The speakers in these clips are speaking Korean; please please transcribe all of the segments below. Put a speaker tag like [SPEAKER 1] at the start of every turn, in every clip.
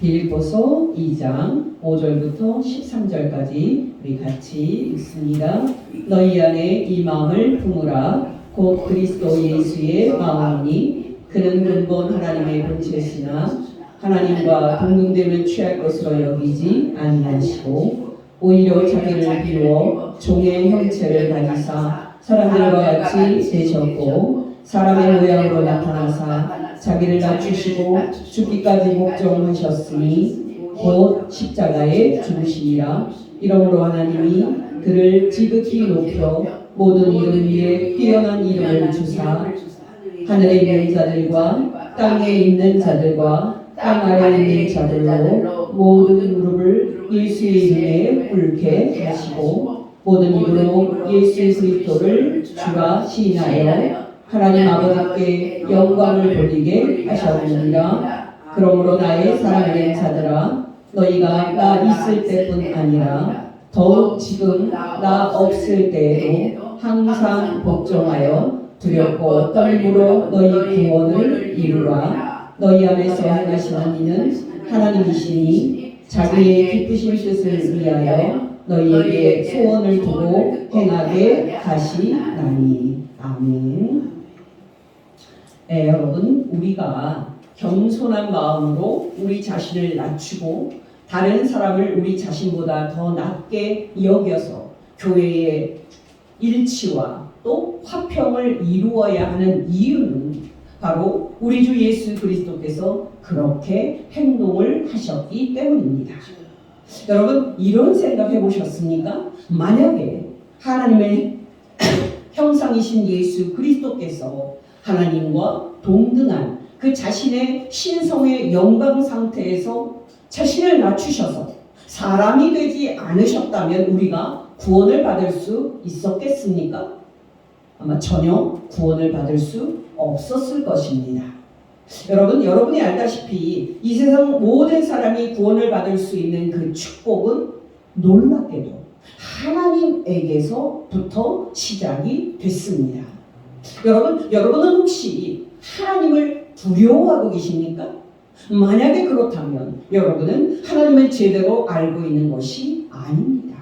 [SPEAKER 1] 빌립보서 2장 5절부터 13절까지 우리 같이 읽습니다. 너희 안에 이 마음을 품으라. 곧 그리스도 예수의 마음이니 그는 근본 하나님의 본체시나 하나님과 동등됨을 취할 것으로 여기지 아니하시고 오히려 자기를 비워 종의 형체를 가지사 사람들과 같이 되셨고 사람의 모양으로 나타나사 자기를 낮추시고 죽기까지 복종하셨으니 곧 십자가에 죽으시니라. 이러므로 하나님이 그를 지극히 높여 모든 이름 위에 뛰어난 이름을 주사 하늘에 있는 자들과 땅에 있는 자들과 땅 아래에 있는 자들로 모든 무릎을 예수의 이름에 꿇게 하시고 모든 입으로 예수 그리스도를 주가 시인하여 하나님 아버지께 영광을 돌리게 하셨느니라. 그러므로 나의 사랑하는 자들아, 너희가 나 있을 때뿐 아니라 더욱 지금 나 없을 때에도 항상 복종하여 두렵고 떨므로 너희 구원을 이루라. 너희 안에서 행하시는 이는 하나님이시니 자기의 기쁘신 뜻을 위하여 너희에게 소원을 두고 행하게 하시나니. 아멘. 여러분, 우리가 겸손한 마음으로 우리 자신을 낮추고 다른 사람을 우리 자신보다 더 낮게 여겨서 교회의 일치와 또 화평을 이루어야 하는 이유는 바로 우리 주 예수 그리스도께서 그렇게 행동을 하셨기 때문입니다. 여러분, 이런 생각 해보셨습니까? 만약에 하나님의 형상이신 예수 그리스도께서 하나님과 동등한 그 자신의 신성의 영광 상태에서 자신을 낮추셔서 사람이 되지 않으셨다면 우리가 구원을 받을 수 있었겠습니까? 아마 전혀 구원을 받을 수 없었을 것입니다. 여러분, 여러분이 알다시피 이 세상 모든 사람이 구원을 받을 수 있는 그 축복은 놀랍게도 하나님에게서부터 시작이 됐습니다. 여러분은 혹시 하나님을 두려워하고 계십니까? 만약에 그렇다면 여러분은 하나님을 제대로 알고 있는 것이 아닙니다.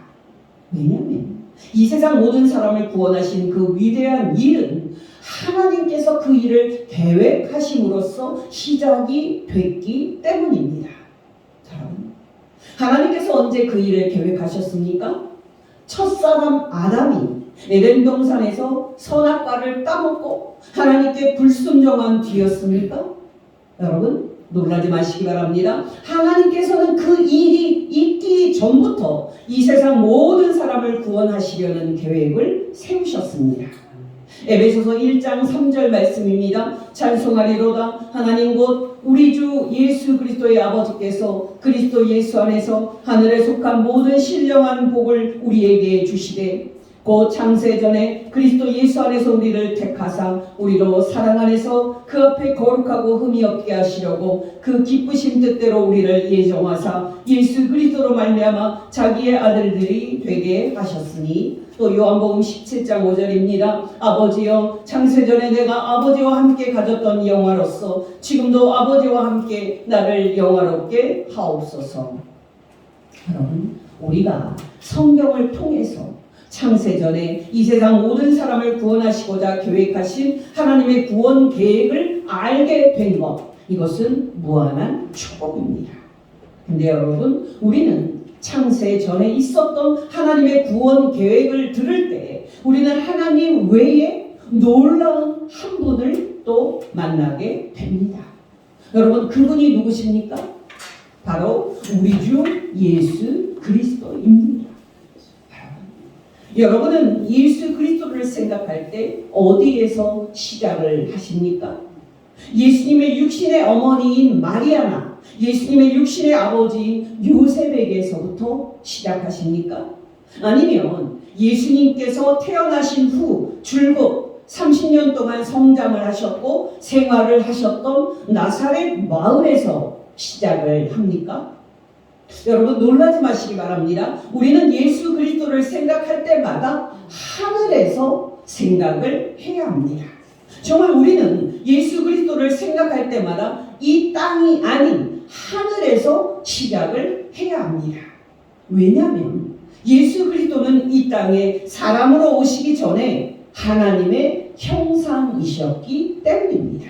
[SPEAKER 1] 왜냐하면 이 세상 모든 사람을 구원하신 그 위대한 일은 하나님께서 그 일을 계획하심으로써 시작이 됐기 때문입니다. 여러분, 하나님께서 언제 그 일을 계획하셨습니까? 첫사람 아담이 에덴 동산에서 선악과를 따먹고 하나님께 불순종한 뒤였습니까? 여러분, 놀라지 마시기 바랍니다. 하나님께서는 그 일이 있기 전부터 이 세상 모든 사람을 구원하시려는 계획을 세우셨습니다. 에베소서 1장 3절 말씀입니다. 찬송하리로다. 하나님 곧 우리 주 예수 그리스도의 아버지께서 그리스도 예수 안에서 하늘에 속한 모든 신령한 복을 우리에게 주시되 곧 창세전에 그리스도 예수 안에서 우리를 택하사 우리로 사랑 안에서 그 앞에 거룩하고 흠이 없게 하시려고 그 기쁘신 뜻대로 우리를 예정하사 예수 그리스도로 말미암아 자기의 아들들이 되게 하셨으니. 또 요한복음 17장 5절입니다. 아버지여, 창세전에 내가 아버지와 함께 가졌던 영화로서 지금도 아버지와 함께 나를 영화롭게 하옵소서. 여러분, 우리가 성경을 통해서 창세전에 이 세상 모든 사람을 구원하시고자 계획하신 하나님의 구원 계획을 알게 된 것, 이것은 무한한 축복입니다. 근데 여러분, 우리는 창세전에 있었던 하나님의 구원 계획을 들을 때 우리는 하나님 외에 놀라운 한 분을 또 만나게 됩니다. 여러분, 그분이 누구십니까? 바로 우리 주 예수 그리스도입니다. 여러분은 예수 그리스도를 생각할 때 어디에서 시작을 하십니까? 예수님의 육신의 어머니인 마리아나 예수님의 육신의 아버지인 요셉에게서부터 시작하십니까? 아니면 예수님께서 태어나신 후 줄곧 30년 동안 성장을 하셨고 생활을 하셨던 나사렛 마을에서 시작을 합니까? 여러분, 놀라지 마시기 바랍니다. 우리는 예수 그리스도를 생각할 때마다 하늘에서 생각을 해야 합니다. 정말 우리는 예수 그리스도를 생각할 때마다 이 땅이 아닌 하늘에서 시작을 해야 합니다. 왜냐하면 예수 그리스도는 이 땅에 사람으로 오시기 전에 하나님의 형상이셨기 때문입니다.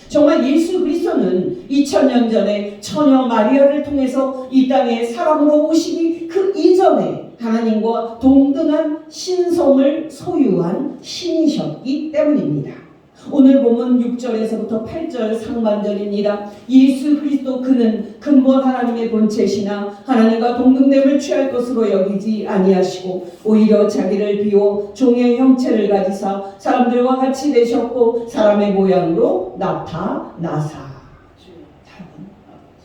[SPEAKER 1] 정말 예수 그리스도는 2000년 전에 처녀 마리아를 통해서 이 땅에 사람으로 오시기 그 이전에 하나님과 동등한 신성을 소유한 신이셨기 때문입니다. 오늘 보면 6절에서부터 8절 상반절입니다. 예수 그리스도 그는 근본 하나님의 본체시나 하나님과 동등됨을 취할 것으로 여기지 아니하시고 오히려 자기를 비워 종의 형체를 가지사 사람들과 같이 되셨고 사람의 모양으로 나타나사.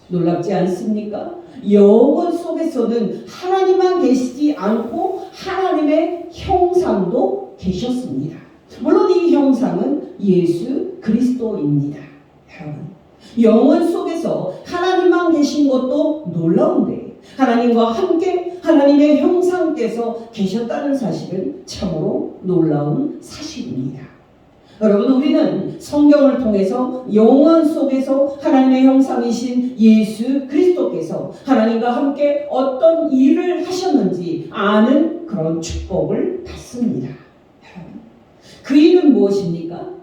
[SPEAKER 1] 놀랍지 않습니까? 영원 속에서는 하나님만 계시지 않고 하나님의 형상도 계셨습니다. 물론 이 형상은 예수 그리스도입니다. 여러분, 영원 속에서 하나님만 계신 것도 놀라운데 하나님과 함께 하나님의 형상께서 계셨다는 사실은 참으로 놀라운 사실입니다. 여러분, 우리는 성경을 통해서 영원 속에서 하나님의 형상이신 예수 그리스도께서 하나님과 함께 어떤 일을 하셨는지 아는 그런 축복을 받습니다. 그 일은 무엇입니까?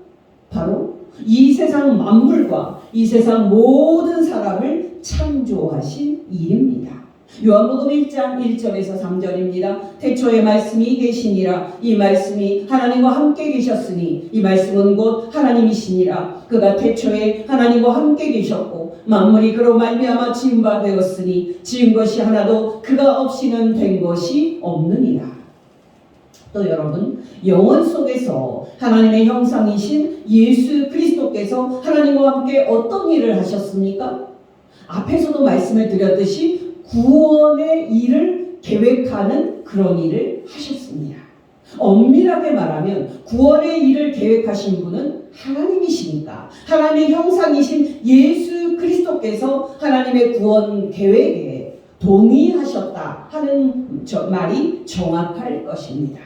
[SPEAKER 1] 바로 이 세상 만물과 이 세상 모든 사람을 창조하신 일입니다. 요한복음 1장 1절에서 3절입니다. 태초에 말씀이 계시니라. 이 말씀이 하나님과 함께 계셨으니 이 말씀은 곧 하나님이시니라. 그가 태초에 하나님과 함께 계셨고 만물이 그로 말미암아 지은 바 되었으니 지은 것이 하나도 그가 없이는 된 것이 없느니라. 또 여러분, 영원 속에서 하나님의 형상이신 예수 그리스도께서 하나님과 함께 어떤 일을 하셨습니까? 앞에서도 말씀을 드렸듯이 구원의 일을 계획하는 그런 일을 하셨습니다. 엄밀하게 말하면 구원의 일을 계획하신 분은 하나님이시니까 하나님의 형상이신 예수 그리스도께서 하나님의 구원 계획에 동의하셨다 하는 말이 정확할 것입니다.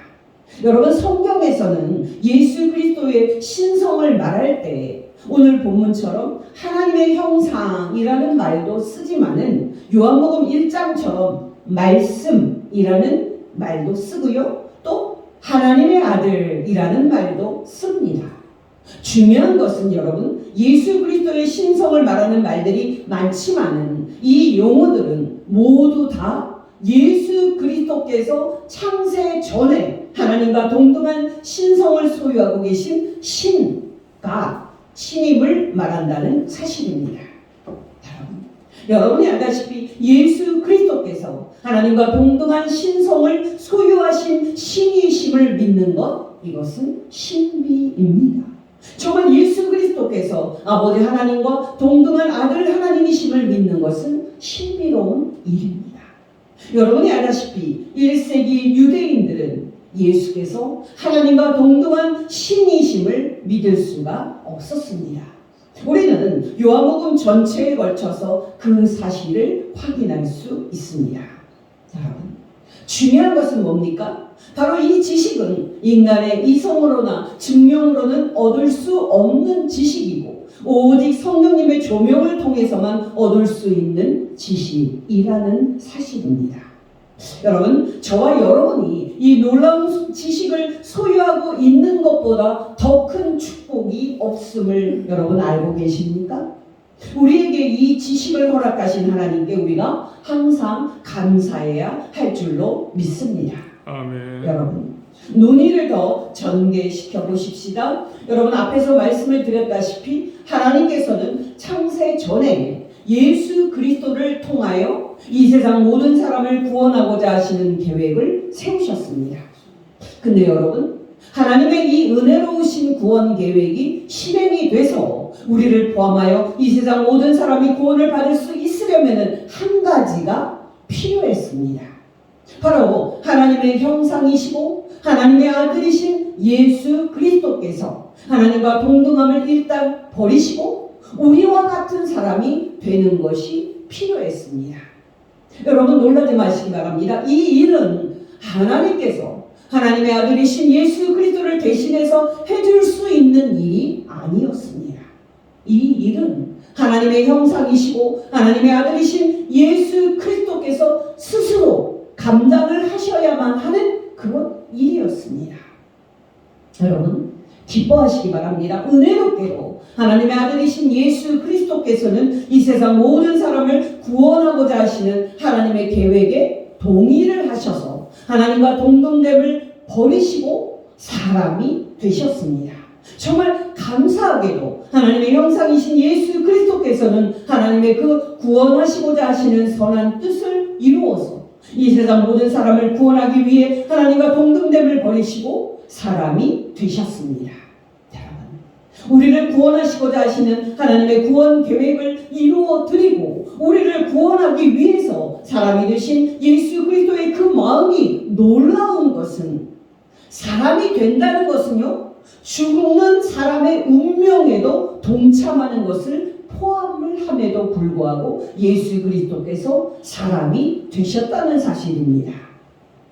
[SPEAKER 1] 여러분, 성경에서는 예수 그리스도의 신성을 말할 때 오늘 본문처럼 하나님의 형상이라는 말도 쓰지만은 요한복음 1장처럼 말씀이라는 말도 쓰고요. 또 하나님의 아들이라는 말도 씁니다. 중요한 것은 여러분, 예수 그리스도의 신성을 말하는 말들이 많지만은 이 용어들은 모두 다 예수 그리스도께서 창세 전에 하나님과 동등한 신성을 소유하고 계신 신임을 말한다는 사실입니다. 여러분이 알다시피 예수 그리스도께서 하나님과 동등한 신성을 소유하신 신이심을 믿는 것, 이것은 신비입니다. 정말 예수 그리스도께서 아버지 하나님과 동등한 아들 하나님이심을 믿는 것은 신비로운 일입니다. 여러분이 알다시피 1세기 유대인들은 예수께서 하나님과 동등한 신이심을 믿을 수가 없었습니다. 우리는 요한복음 전체에 걸쳐서 그 사실을 확인할 수 있습니다. 여러분, 중요한 것은 뭡니까? 바로 이 지식은 인간의 이성으로나 증명으로는 얻을 수 없는 지식이고 오직 성령님의 조명을 통해서만 얻을 수 있는 지식이라는 사실입니다. 여러분, 저와 여러분이 이 놀라운 지식을 소유하고 있는 것보다 더 큰 축복이 없음을 여러분 알고 계십니까? 우리에게 이 지식을 허락하신 하나님께 우리가 항상 감사해야 할 줄로 믿습니다.
[SPEAKER 2] 아멘.
[SPEAKER 1] 여러분, 논의를 더 전개시켜 보십시다. 여러분, 앞에서 말씀을 드렸다시피 하나님께서는 창세 전에 예수 그리스도를 통하여 이 세상 모든 사람을 구원하고자 하시는 계획을 세우셨습니다. 근데 여러분, 하나님의 이 은혜로우신 구원 계획이 실행이 돼서 우리를 포함하여 이 세상 모든 사람이 구원을 받을 수 있으려면 한 가지가 필요했습니다. 바로 하나님의 형상이시고 하나님의 아들이신 예수 그리스도께서 하나님과 동등함을 일단 버리시고 우리와 같은 사람이 되는 것이 필요했습니다. 여러분, 놀라지 마시기 바랍니다. 이 일은 하나님께서 하나님의 아들이신 예수 그리스도를 대신해서 해줄 수 있는 일이 아니었습니다. 이 일은 하나님의 형상이시고 하나님의 아들이신 예수 그리스도께서 스스로 감당을 하셔야만 하는 그런 일이었습니다. 여러분, 기뻐하시기 바랍니다. 은혜롭게도 하나님의 아들이신 예수 그리스도께서는 이 세상 모든 사람을 구원하고자 하시는 하나님의 계획에 동의를 하셔서 하나님과 동등됨을 버리시고 사람이 되셨습니다. 정말 감사하게도 하나님의 형상이신 예수 그리스도께서는 하나님의 그 구원하시고자 하시는 선한 뜻을 이루어서 이 세상 모든 사람을 구원하기 위해 하나님과 동등됨을 버리시고 사람이 되셨습니다. 여러분, 우리를 구원하시고자 하시는 하나님의 구원 계획을 이루어 드리고 우리를 구원하기 위해서 사람이 되신 예수 그리스도의 그 마음이 놀라운 것은, 사람이 된다는 것은요, 죽는 사람의 운명에도 동참하는 것을 포함을 함에도 불구하고 예수 그리스도께서 사람이 되셨다는 사실입니다.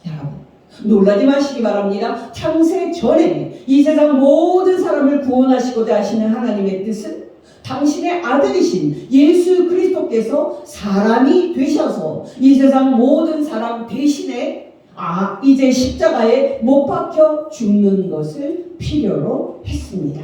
[SPEAKER 1] 여러분, 놀라지 마시기 바랍니다. 창세 전에 이 세상 모든 사람을 구원하시고자 하시는 하나님의 뜻은 당신의 아들이신 예수 그리스도께서 사람이 되셔서 이 세상 모든 사람 대신에 이제 십자가에 못 박혀 죽는 것을 필요로 했습니다.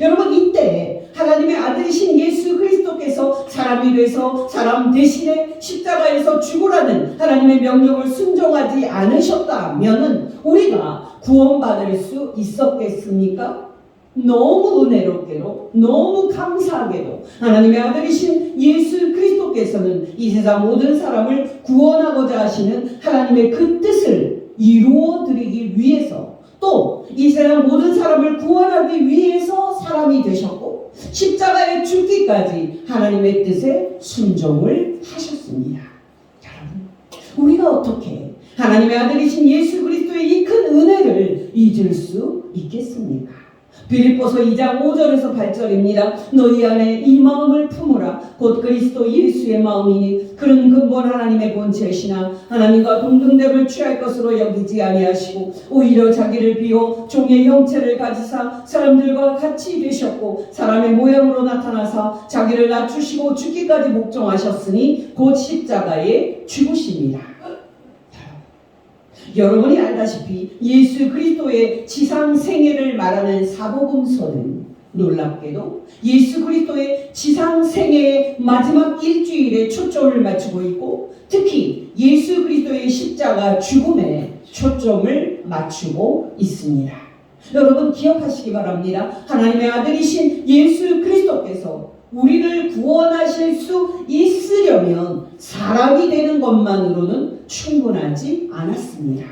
[SPEAKER 1] 여러분, 이때 하나님의 아들이신 예수 그리스도께서 사람이 돼서 사람 대신에 십자가에서 죽으라는 하나님의 명령을 순종하지 않으셨다면 우리가 구원받을 수 있었겠습니까? 너무 은혜롭게도 너무 감사하게도 하나님의 아들이신 예수 그리스도께서는 이 세상 모든 사람을 구원하고자 하시는 하나님의 그 뜻을 이루어 드리기 위해서, 또 이 세상 모든 사람을 구원하기 위해서 사람이 되셨고 십자가에 죽기까지 하나님의 뜻에 순종을 하셨습니다. 여러분, 우리가 어떻게 하나님의 아들이신 예수 그리스도의 이 큰 은혜를 잊을 수 있겠습니까? 빌립보서 2장 5절에서 8절입니다. 너희 안에 이 마음을 품으라. 곧 그리스도 예수의 마음이니 그는 근본 하나님의 본체시나 하나님과 동등됨을 취할 것으로 여기지 아니하시고 오히려 자기를 비워 종의 형체를 가지사 사람들과 같이 되셨고 사람의 모양으로 나타나사 자기를 낮추시고 죽기까지 복종하셨으니 곧 십자가에 죽으십니다. 여러분이 알다시피 예수 그리스도의 지상 생애를 말하는 사복음서는 놀랍게도 예수 그리스도의 지상 생애의 마지막 일주일에 초점을 맞추고 있고 특히 예수 그리스도의 십자가 죽음에 초점을 맞추고 있습니다. 여러분, 기억하시기 바랍니다. 하나님의 아들이신 예수 그리스도께서 우리를 구원하실 수 있으려면 사람이 되는 것만으로는 충분하지 않았습니다.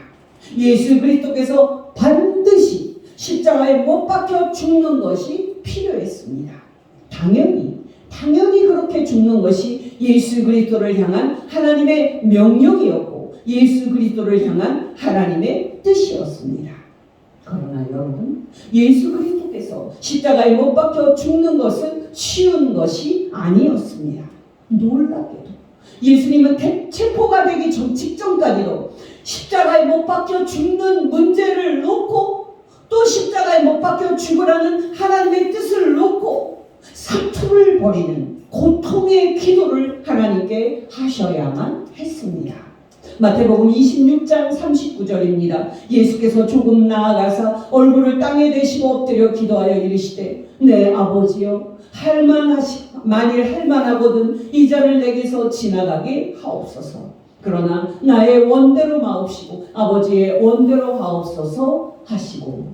[SPEAKER 1] 예수 그리스도께서 반드시 십자가에 못 박혀 죽는 것이 필요했습니다. 당연히 그렇게 죽는 것이 예수 그리스도를 향한 하나님의 명령이었고 예수 그리스도를 향한 하나님의 뜻이었습니다. 그러나 여러분, 예수 그리스도께서 십자가에 못 박혀 죽는 것은 쉬운 것이 아니었습니다. 놀랍게도 예수님은 체포가 되기 직전까지도 십자가에 못 박혀 죽는 문제를 놓고 또 십자가에 못 박혀 죽으라는 하나님의 뜻을 놓고 사투를 벌이는 고통의 기도를 하나님께 하셔야만 했습니다. 마태복음 26장 39절입니다. 예수께서 조금 나아가사 얼굴을 땅에 대시고 엎드려 기도하여 이르시되 내 아버지여 만일 할만하거든 이 잔을 내게서 지나가게 하옵소서. 그러나 나의 원대로 마옵시고 아버지의 원대로 하옵소서 하시고.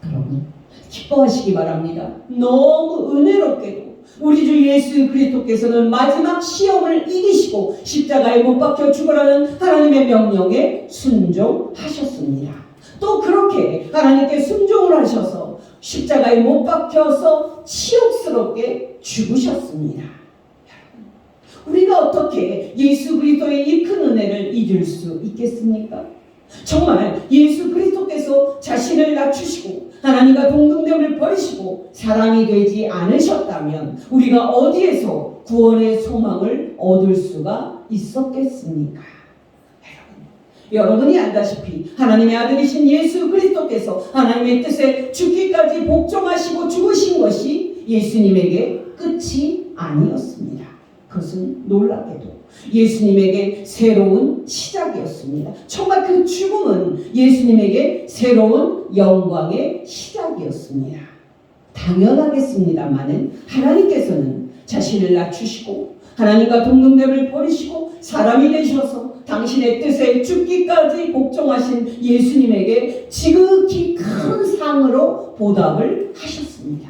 [SPEAKER 1] 여러분, 기뻐하시기 바랍니다. 너무 은혜롭게도 우리 주 예수 그리스도께서는 마지막 시험을 이기시고 십자가에 못 박혀 죽으라는 하나님의 명령에 순종하셨습니다. 또 그렇게 하나님께 순종을 하셔서 십자가에 못 박혀서 치욕스럽게 죽으셨습니다. 우리가 어떻게 예수 그리스도의 이 큰 은혜를 잊을 수 있겠습니까? 정말 예수 그리스도께서 자신을 낮추시고 하나님과 동등됨을 버리시고 사람이 되지 않으셨다면 우리가 어디에서 구원의 소망을 얻을 수가 있었겠습니까? 여러분이 알다시피 하나님의 아들이신 예수 그리스도께서 하나님의 뜻에 죽기까지 복종하시고 죽으신 것이 예수님에게 끝이 아니었습니다. 그것은 놀랍게도 예수님에게 새로운 시작이었습니다. 정말 그 죽음은 예수님에게 새로운 영광의 시작이었습니다. 당연하겠습니다마는 하나님께서는 자신을 낮추시고 하나님과 동등됨을 버리시고 사람이 되셔서 당신의 뜻에 죽기까지 복종하신 예수님에게 지극히 큰 상으로 보답을 하셨습니다.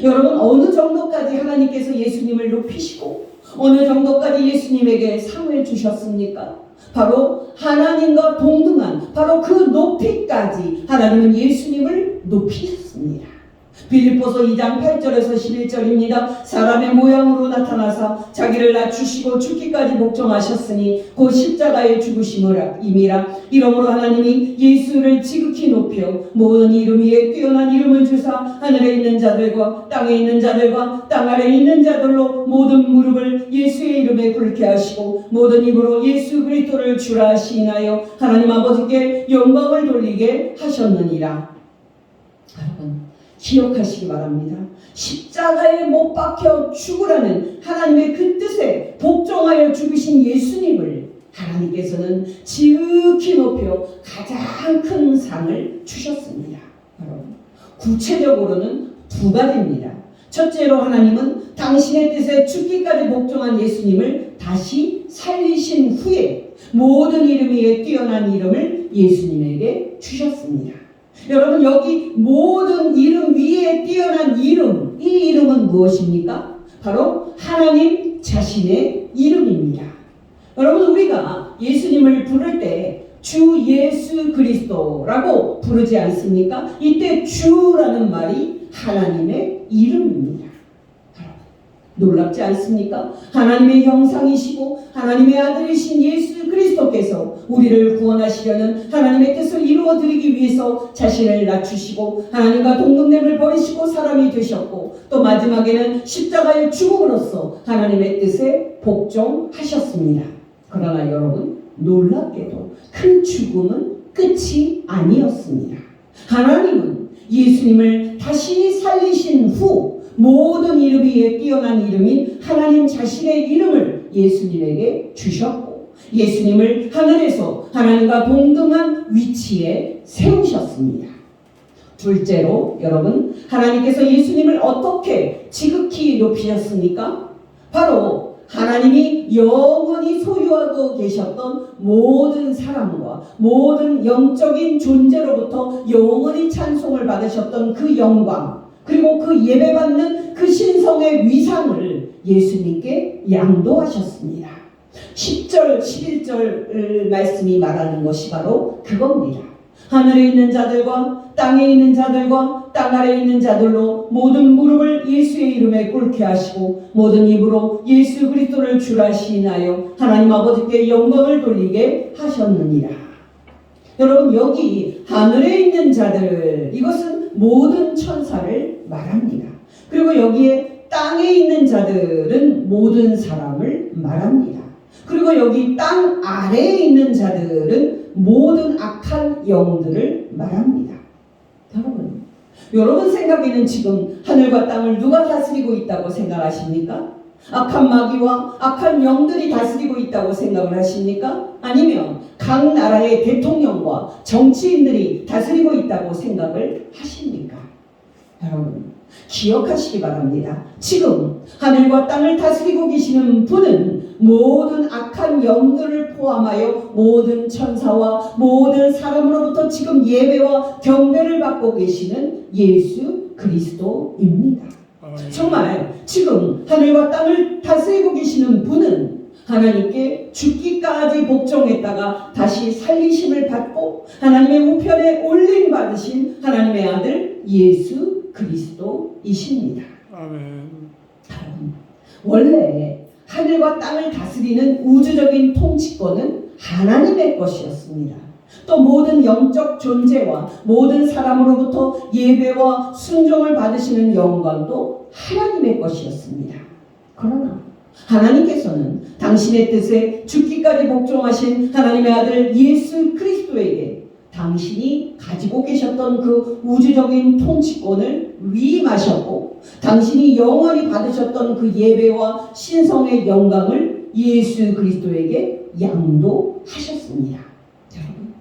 [SPEAKER 1] 여러분, 어느 정도까지 하나님께서 예수님을 높이시고 어느 정도까지 예수님에게 상을 주셨습니까? 바로 하나님과 동등한 바로 그 높이까지 하나님은 예수님을 높이셨습니다. 빌립보서 2장 8절에서 11절입니다. 사람의 모양으로 나타나사 자기를 낮추시고 죽기까지 복종하셨으니 곧 십자가의 죽으심을 임이라. 이러므로 하나님이 예수를 지극히 높여 모든 이름 위에 뛰어난 이름을 주사 하늘에 있는 자들과 땅에 있는 자들과 땅 아래에 있는 자들로 모든 무릎을 예수의 이름에 꿇게 하시고 모든 입으로 예수 그리스도를 주라 시인하여 하나님 아버지께 영광을 돌리게 하셨느니라. 여러분, 기억하시기 바랍니다. 십자가에 못 박혀 죽으라는 하나님의 그 뜻에 복종하여 죽으신 예수님을 하나님께서는 지극히 높여 가장 큰 상을 주셨습니다. 여러분, 구체적으로는 두 가지입니다. 첫째로 하나님은 당신의 뜻에 죽기까지 복종한 예수님을 다시 살리신 후에 모든 이름 위에 뛰어난 이름을 예수님에게 주셨습니다. 여러분, 여기 모든 이름 위에 뛰어난 이름, 이 이름은 무엇입니까? 바로 하나님 자신의 이름입니다. 여러분, 우리가 예수님을 부를 때 주 예수 그리스도라고 부르지 않습니까? 이때 주라는 말이 하나님의 이름입니다. 놀랍지 않습니까? 하나님의 형상이시고 하나님의 아들이신 예수 그리스도께서 우리를 구원하시려는 하나님의 뜻을 이루어드리기 위해서 자신을 낮추시고 하나님과 동등됨을 버리시고 사람이 되셨고 또 마지막에는 십자가의 죽음으로써 하나님의 뜻에 복종하셨습니다. 그러나 여러분, 놀랍게도 그 죽음은 끝이 아니었습니다. 하나님은 예수님을 다시 살리신 후 모든 이름 위에 뛰어난 이름인 하나님 자신의 이름을 예수님에게 주셨고 예수님을 하늘에서 하나님과 동등한 위치에 세우셨습니다. 둘째로 여러분, 하나님께서 예수님을 어떻게 지극히 높이셨습니까? 바로 하나님이 영원히 소유하고 계셨던 모든 사람과 모든 영적인 존재로부터 영원히 찬송을 받으셨던 그 영광, 그리고 그 예배받는 그 신성의 위상을 예수님께 양도하셨습니다. 10절, 11절 말씀이 말하는 것이 바로 그겁니다. 하늘에 있는 자들과 땅에 있는 자들과 땅 아래에 있는 자들로 모든 무릎을 예수의 이름에 꿇게 하시고 모든 입으로 예수 그리스도를 주라 시인하여 하나님 아버지께 영광을 돌리게 하셨느니라. 여러분, 여기 하늘에 있는 자들, 이것은 모든 천사를 말합니다. 그리고 여기에 땅에 있는 자들은 모든 사람을 말합니다. 그리고 여기 땅 아래에 있는 자들은 모든 악한 영들을 말합니다. 여러분 생각에는 지금 하늘과 땅을 누가 다스리고 있다고 생각하십니까? 악한 마귀와 악한 영들이 다스리고 있다고 생각을 하십니까? 아니면 각 나라의 대통령과 정치인들이 다스리고 있다고 생각을 하십니까? 여러분, 기억하시기 바랍니다. 지금 하늘과 땅을 다스리고 계시는 분은 모든 악한 영들을 포함하여 모든 천사와 모든 사람으로부터 지금 예배와 경배를 받고 계시는 예수 그리스도입니다. 정말 지금 하늘과 땅을 다스리고 계시는 분은 하나님께 죽기까지 복종했다가 다시 살리심을 받고 하나님의 우편에 올림 받으신 하나님의 아들 예수 그리스도이십니다.
[SPEAKER 2] 아멘.
[SPEAKER 1] 원래 하늘과 땅을 다스리는 우주적인 통치권은 하나님의 것이었습니다. 또 모든 영적 존재와 모든 사람으로부터 예배와 순종을 받으시는 영광도 하나님의 것이었습니다. 그러나 하나님께서는 당신의 뜻에 죽기까지 복종하신 하나님의 아들 예수 그리스도에게 당신이 가지고 계셨던 그 우주적인 통치권을 위임하셨고 당신이 영원히 받으셨던 그 예배와 신성의 영광을 예수 그리스도에게 양도하셨습니다. 여러분,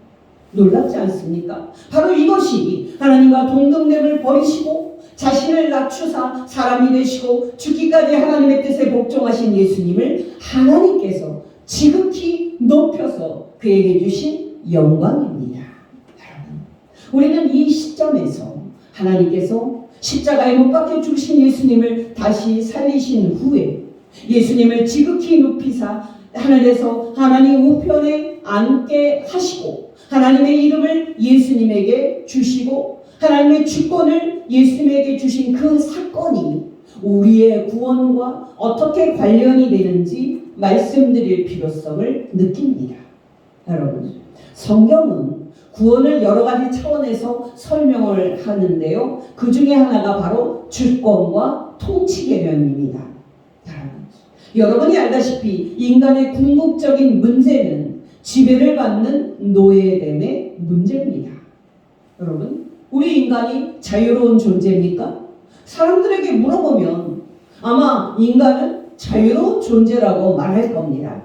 [SPEAKER 1] 놀랍지 않습니까? 바로 이것이 하나님과 동등됨을 버리시고 자신을 낮추사 사람이 되시고 죽기까지 하나님의 뜻에 복종하신 예수님을 하나님께서 지극히 높여서 그에게 주신 영광입니다. 여러분, 우리는 이 시점에서 하나님께서 십자가에 못 박혀 죽으신 예수님을 다시 살리신 후에 예수님을 지극히 높이사 하늘에서 하나님 우편에 앉게 하시고 하나님의 이름을 예수님에게 주시고 하나님의 주권을 예수님에게 주신 그 사건이 우리의 구원과 어떻게 관련이 되는지 말씀드릴 필요성을 느낍니다. 여러분, 성경은 구원을 여러 가지 차원에서 설명을 하는데요. 그 중에 하나가 바로 주권과 통치 개념입니다. 여러분이 알다시피 인간의 궁극적인 문제는 지배를 받는 노예됨의 문제입니다. 여러분, 우리 인간이 자유로운 존재입니까? 사람들에게 물어보면 아마 인간은 자유로운 존재라고 말할 겁니다.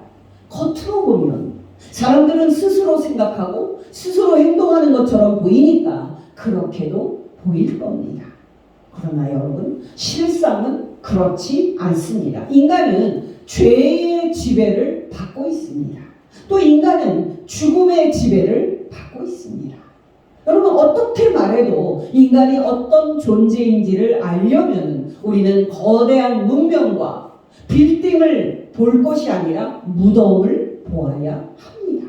[SPEAKER 1] 겉으로 보면 사람들은 스스로 생각하고 스스로 행동하는 것처럼 보이니까 그렇게도 보일 겁니다. 그러나 여러분, 실상은 그렇지 않습니다. 인간은 죄의 지배를 받고 있습니다. 또 인간은 죽음의 지배를 받고 있습니다. 여러분, 어떻게 말해도 인간이 어떤 존재인지를 알려면 우리는 거대한 문명과 빌딩을 볼 것이 아니라 무덤을 보아야 합니다.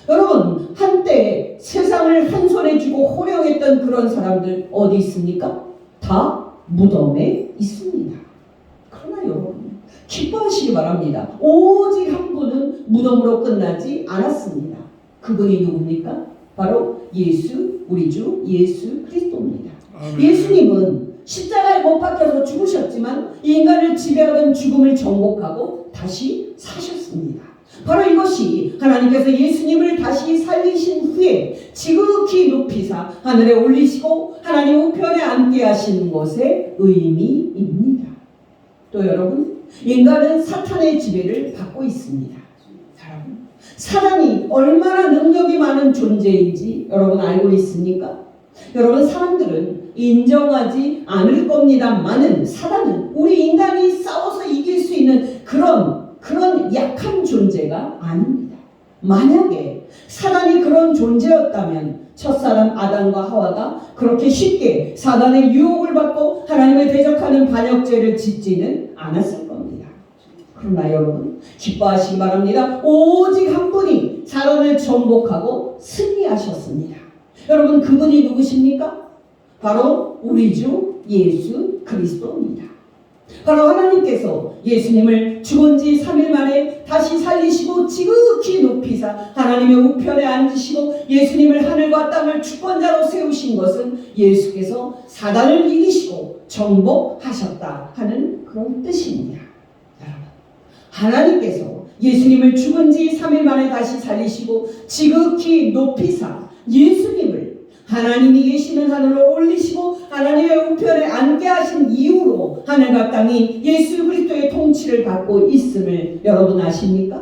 [SPEAKER 1] 여러분, 한때 세상을 한 손에 쥐고 호령했던 그런 사람들 어디 있습니까? 다 무덤에 있습니다. 그러나 여러분, 기뻐하시기 바랍니다. 오직 한 분은 무덤으로 끝나지 않았습니다. 그분이 누굽니까? 바로 우리 주 예수 그리스도입니다. 아멘. 예수님은 십자가에 못 박혀서 죽으셨지만 인간을 지배하던 죽음을 정복하고 다시 사셨습니다. 바로 이것이 하나님께서 예수님을 다시 살리신 후에 지극히 높이사 하늘에 올리시고 하나님 우편에 앉게 하신 것의 의미입니다. 또 여러분, 인간은 사탄의 지배를 받고 있습니다. 여러분, 사단이 얼마나 능력이 많은 존재인지 여러분 알고 있습니까? 여러분, 사람들은 인정하지 않을 겁니다만은 사단은 우리 인간이 싸워서 이길 수 있는 그런 약한 존재가 아닙니다. 만약에 사단이 그런 존재였다면 첫사람 아담과 하와가 그렇게 쉽게 사단의 유혹을 받고 하나님을 대적하는 반역죄를 짓지는 않았을 겁니다. 그러나 여러분, 기뻐하시기 바랍니다. 오직 한 분이 사단을 정복하고 승리하셨습니다. 여러분, 그분이 누구십니까? 바로 우리 주 예수 그리스도입니다. 바로 하나님께서 예수님을 죽은 지 3일 만에 다시 살리시고 지극히 높이사 하나님의 우편에 앉으시고 예수님을 하늘과 땅을 주권자로 세우신 것은 예수께서 사단을 이기시고 정복하셨다 하는 그런 뜻입니다. 여러분, 하나님께서 예수님을 죽은 지 3일 만에 다시 살리시고 지극히 높이사 예수님을 하나님이 계시는 하늘로 올리시고 하나님의 우편에 앉게 하신 이후로 하늘과 땅이 예수 그리스도의 통치를 받고 있음을 여러분 아십니까?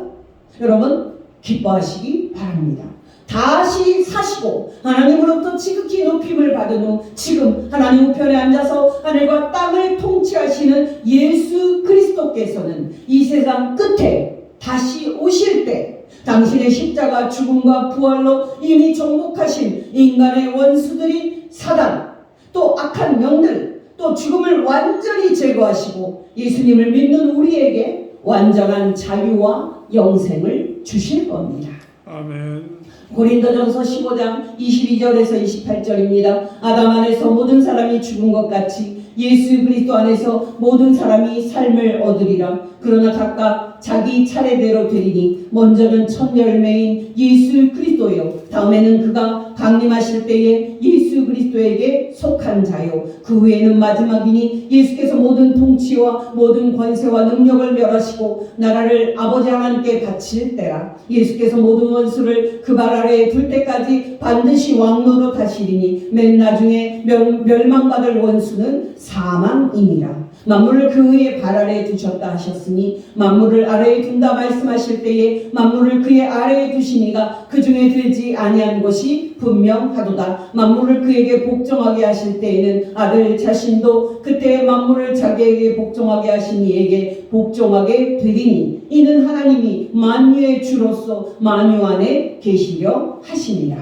[SPEAKER 1] 여러분, 기뻐하시기 바랍니다. 다시 사시고 하나님으로부터 지극히 높임을 받은 후 지금 하나님 우편에 앉아서 하늘과 땅을 통치하시는 예수 그리스도께서는 이 세상 끝에 다시 오실 때 당신의 십자가 죽음과 부활로 이미 정복하신 인간의 원수들인 사단, 또 악한 영들, 또 죽음을 완전히 제거하시고 예수님을 믿는 우리에게 완전한 자유와 영생을 주실 겁니다.
[SPEAKER 2] 아멘.
[SPEAKER 1] 고린도전서 15장 22절에서 28절입니다. 아담 안에서 모든 사람이 죽은 것 같이 예수 그리스도 안에서 모든 사람이 삶을 얻으리라. 그러나 각각 자기 차례대로 되리니 먼저는 첫 열매인 예수 그리스도요, 다음에는 그가 강림하실 때에 예수 그리스도 그리스도에게 속한 자요 그 후에는 마지막이니 예수께서 모든 통치와 모든 권세와 능력을 멸하시고 나라를 아버지 하나님께 바칠 때라. 예수께서 모든 원수를 그 발 아래에 둘 때까지 반드시 왕노릇 하시리니 맨 나중에 멸망받을 원수는 사망이니라. 만물을 그의 발 아래에 두셨다 하셨으니 만물을 아래에 둔다 말씀하실 때에 만물을 그의 아래에 두시니가 그 중에 들지 아니한 것이 분명하도다. 만물을 그에게 복종하게 하실 때에는 아들 자신도 그때의 만물을 자기에게 복종하게 하신 이에게 복종하게 되리니 이는 하나님이 만유의 주로서 만유 안에 계시려 하심이라.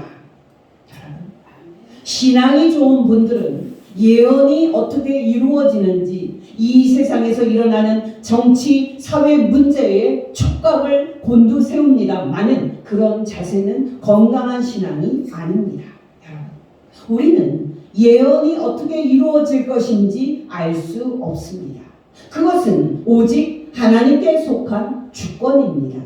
[SPEAKER 1] 신앙이 좋은 분들은 예언이 어떻게 이루어지는지 이 세상에서 일어나는 정치, 사회 문제에 촉각을 곤두세웁니다만은 그런 자세는 건강한 신앙이 아닙니다. 우리는 예언이 어떻게 이루어질 것인지 알 수 없습니다. 그것은 오직 하나님께 속한 주권입니다.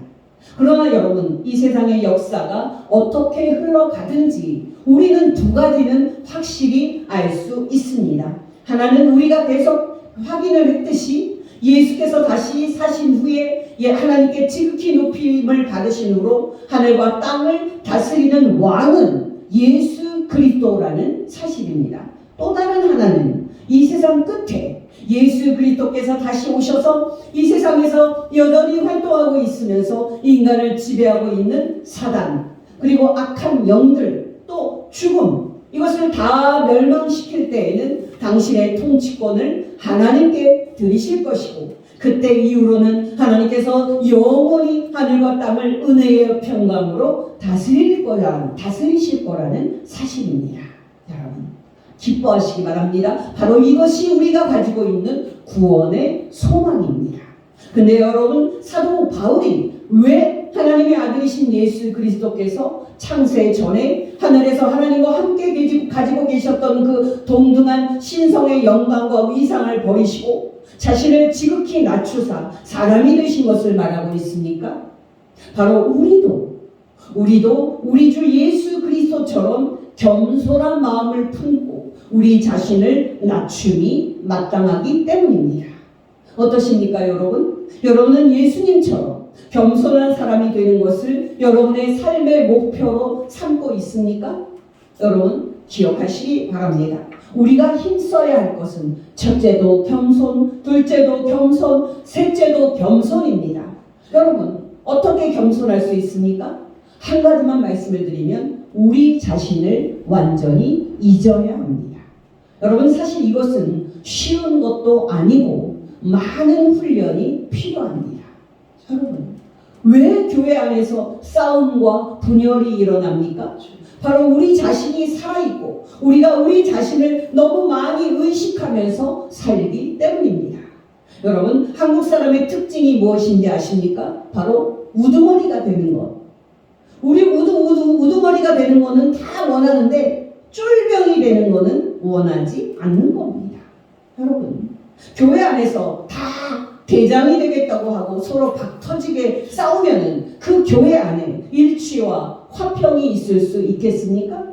[SPEAKER 1] 그러나 여러분, 이 세상의 역사가 어떻게 흘러가든지 우리는 두 가지는 확실히 알 수 있습니다. 하나는 우리가 계속 확인을 했듯이 예수께서 다시 사신 후에 하나님께 지극히 높임을 받으신 후로 하늘과 땅을 다스리는 왕은 예수 그리스도라는 사실입니다. 또 다른 하나는 이 세상 끝에 예수 그리스도께서 다시 오셔서 이 세상에서 여전히 활동하고 있으면서 인간을 지배하고 있는 사단, 그리고 악한 영들, 또 죽음, 이것을 다 멸망시킬 때에는 당신의 통치권을 하나님께 드리실 것이고 그때 이후로는 하나님께서 영원히 하늘과 땅을 은혜의 평강으로 다스리실 거라는 사실입니다. 여러분, 기뻐하시기 바랍니다. 바로 이것이 우리가 가지고 있는 구원의 소망입니다. 근데 여러분, 사도 바울이 왜 하나님의 아들이신 예수 그리스도께서 창세 전에 하늘에서 하나님과 함께 가지고 계셨던 그 동등한 신성의 영광과 위상을 버리시고 자신을 지극히 낮추사 사람이 되신 것을 말하고 있습니까? 바로 우리도 우리 주 예수 그리스도처럼 겸손한 마음을 품고 우리 자신을 낮춤이 마땅하기 때문입니다. 어떠십니까, 여러분? 여러분은 예수님처럼 겸손한 사람이 되는 것을 여러분의 삶의 목표로 삼고 있습니까? 여러분, 기억하시기 바랍니다. 우리가 힘써야 할 것은 첫째도 겸손, 둘째도 겸손, 셋째도 겸손입니다. 여러분, 어떻게 겸손할 수 있습니까? 한 가지만 말씀을 드리면 우리 자신을 완전히 잊어야 합니다. 여러분, 사실 이것은 쉬운 것도 아니고 많은 훈련이 필요합니다. 여러분, 왜 교회 안에서 싸움과 분열이 일어납니까? 바로 우리 자신이 살아있고 우리가 우리 자신을 너무 많이 의식하면서 살기 때문입니다. 여러분, 한국 사람의 특징이 무엇인지 아십니까? 바로 우두머리가 되는 것. 우리 우두머리가 되는 거는 다 원하는데 쫄병이 되는 거는 원하지 않는 겁니다. 여러분, 교회 안에서 다 대장이 되겠다고 하고 서로 박 터지게 싸우면은 그 교회 안에 일치와 화평이 있을 수 있겠습니까?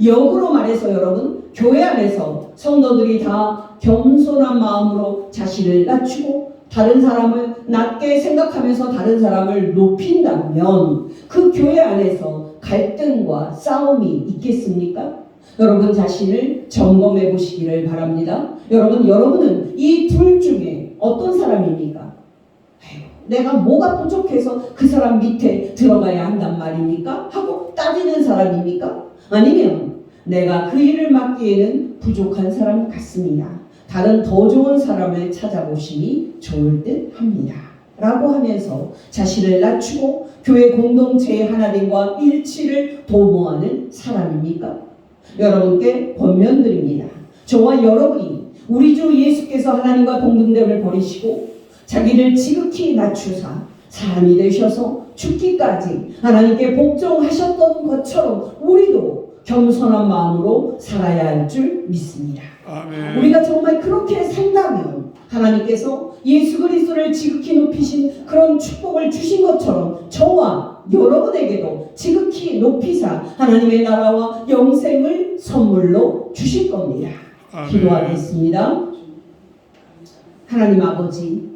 [SPEAKER 1] 역으로 말해서 여러분, 교회 안에서 성도들이 다 겸손한 마음으로 자신을 낮추고 다른 사람을 낮게 생각하면서 다른 사람을 높인다면 그 교회 안에서 갈등과 싸움이 있겠습니까? 여러분 자신을 점검해 보시기를 바랍니다. 여러분은 이 둘 중에 어떤 사람입니까? 내가 뭐가 부족해서 그 사람 밑에 들어가야 한단 말입니까? 하고 따지는 사람입니까? 아니면 내가 그 일을 맡기에는 부족한 사람 같습니다. 다른 더 좋은 사람을 찾아보심이 좋을 듯 합니다. 라고 하면서 자신을 낮추고 교회 공동체의 하나됨과 일치를 도모하는 사람입니까? 여러분께 권면드립니다. 저와 여러분이 우리 주 예수께서 하나님과 동등됨을 버리시고 자기를 지극히 낮추사 사람이 되셔서 죽기까지 하나님께 복종하셨던 것처럼 우리도 겸손한 마음으로 살아야 할 줄 믿습니다. 아멘. 우리가 정말 그렇게 산다면 하나님께서 예수 그리스도를 지극히 높이신 그런 축복을 주신 것처럼 저와 여러분에게도 지극히 높이사 하나님의 나라와 영생을 선물로 주실 겁니다. 기도하겠습니다. 하나님 아버지,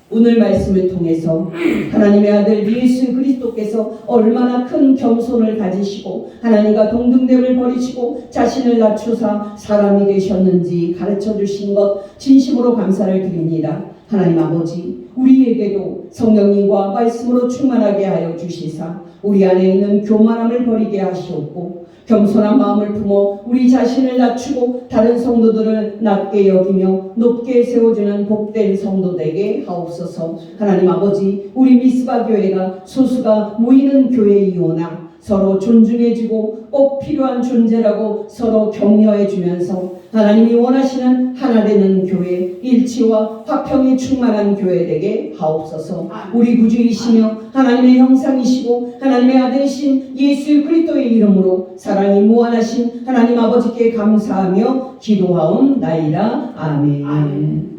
[SPEAKER 1] 오늘 말씀을 통해서 하나님의 아들 예수 그리스도께서 얼마나 큰 겸손을 가지시고 하나님과 동등됨을 버리시고 자신을 낮추사 사람이 되셨는지 가르쳐 주신 것 진심으로 감사를 드립니다. 하나님 아버지, 우리에게도 성령님과 말씀으로 충만하게 하여 주시사 우리 안에 있는 교만함을 버리게 하시옵고 겸손한 마음을 품어 우리 자신을 낮추고 다른 성도들을 낮게 여기며 높게 세워주는 복된 성도 되게 하옵소서. 하나님 아버지, 우리 미스바 교회가 소수가 모이는 교회이오나 서로 존중해주고 꼭 필요한 존재라고 서로 격려해주면서 하나님이 원하시는 하나 되는 교회, 일치와 화평이 충만한 교회 되게 하옵소서. 우리 구주이시며 하나님의 형상이시고 하나님의 아들이신 예수 그리스도의 이름으로 사랑이 무한하신 하나님 아버지께 감사하며 기도하옵나이다. 아멘.